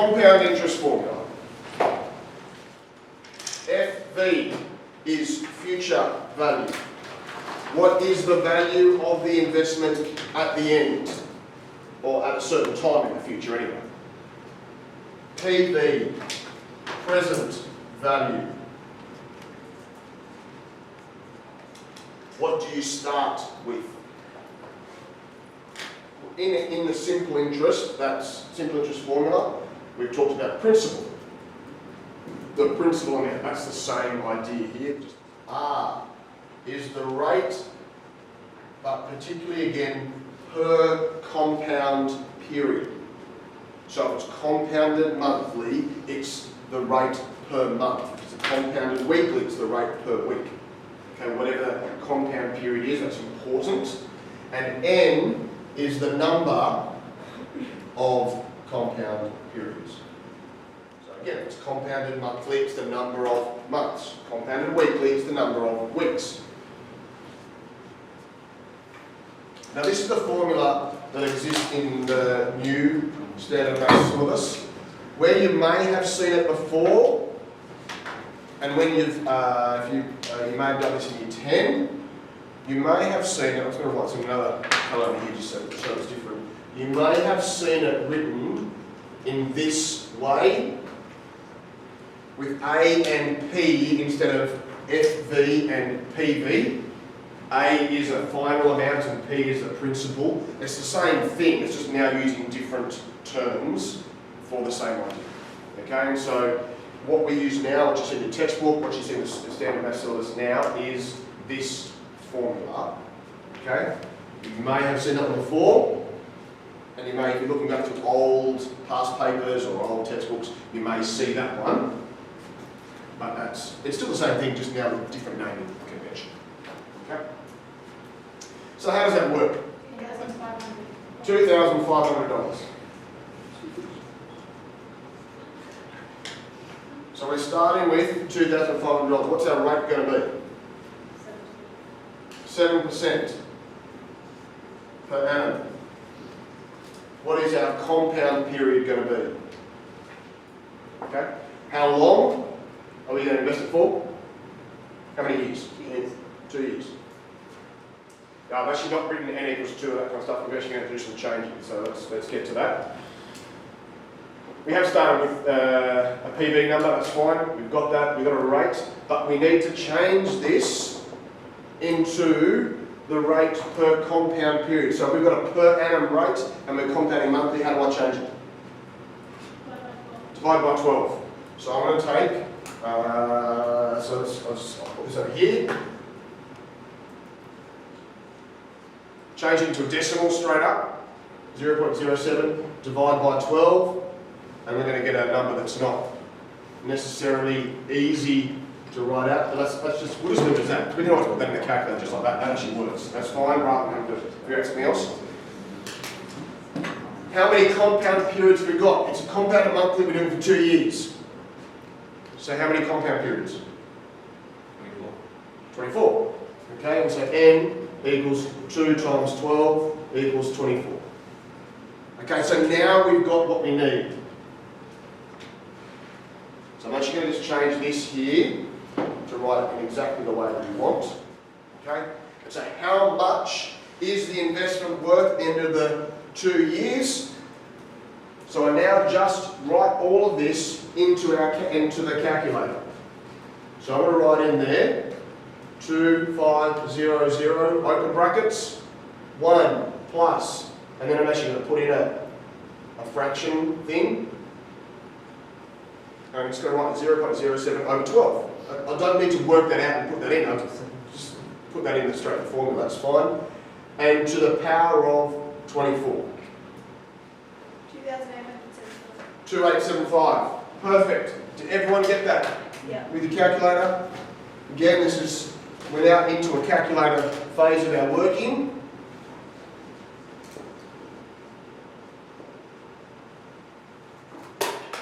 compound interest formula. FV is future value. What is the value of the investment at the end? Or at a certain time in the future anyway. PV, present value. What do you start with? In the simple interest, that's simple interest formula, we've talked about principal. The principal amount, that's the same idea here. Just R is the rate, but particularly again, per compound period. So if it's compounded monthly, it's the rate per month. If it's compounded weekly, it's the rate per week. Okay, whatever that compound period is, that's important. And N is the number of compound periods. So again, if it's compounded monthly, it's the number of months. Compounded weekly, it's the number of weeks. Now this is the formula that exists in the new standard maths syllabus, where you may have seen it before, and when you've, you may have done this in year 10, you may have seen it. I'm just going to write some another colour over here just so it's different. You may have seen it written in this way, with A and P instead of FV and PV. A is a final amount and P is a principal. It's the same thing, it's just now using different terms for the same idea. Okay, and so what we use now, which is in the textbook, what you see in the standard maths syllabus now, is this formula. Okay, you may have seen that before, and you may, if you're looking back to old past papers or old textbooks, you may see that one. But it's still the same thing, just now with different naming convention. Okay. So how does that work? $2,500. So we're starting with $2,500. What's our rate going to be? 7% per annum. What is our compound period going to be? Okay. How long are we going to invest it for? How many years? 2 years. 2 years. I've actually not written n equals 2 and that kind of stuff. We're actually going to do some changing, so let's get to that. We have started with a PV number, that's fine. We've got that, we've got a rate, but we need to change this into the rate per compound period. So if we've got a per annum rate and we're compounding monthly, how do I change it? Divide by 12. So I'm going to take, I'll put this over here. Change it into a decimal straight up, 0.07, divide by 12, and we're going to get a number that's not necessarily easy to write out, but let's just, we'll just leave it as that. We can always put that in the calculator just like that, that actually works. That's fine, rather than having to figure out something else. How many compound periods have we got? It's a compounded monthly, we're doing it for 2 years. So how many compound periods? 24. Okay, and so N equals 2 times 12 equals 24. Okay, so now we've got what we need. So I'm actually going to just change this here to write it in exactly the way that we want. Okay, and so how much is the investment worth at the end of the 2 years? So I now just write all of this into the calculator. So I'm going to write in there 2500, open brackets, 1 plus, and then I'm actually going to put in a fraction thing. I'm just going to write 0.07 over 12. I don't need to work that out and put that in. I'll just put that in the straight formula, that's fine. And to the power of 24. 2875. Perfect. Did everyone get that? Yeah. With your calculator? Again, this is, we're now into a calculator phase of our working.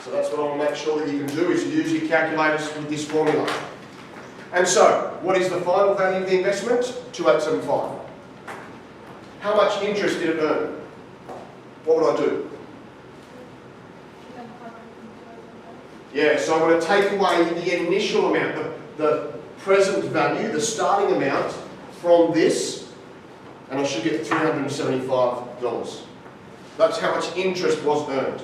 So that's what I want to make sure that you can do, is use your calculators with this formula. And so, what is the final value of the investment? 2875. How much interest did it earn? What would I do? Yeah, so I'm going to take away the initial amount, the present value, the starting amount from this, and I should get $375. That's how much interest was earned.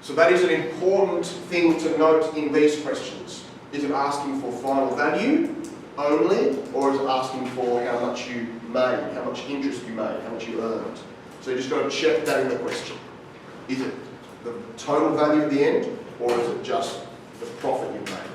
So that is an important thing to note in these questions. Is it asking for final value only, or is it asking for how much you made, how much interest you made, how much you earned? So you just got to check that in the question. Is it the total value at the end, or is it just the profit you made?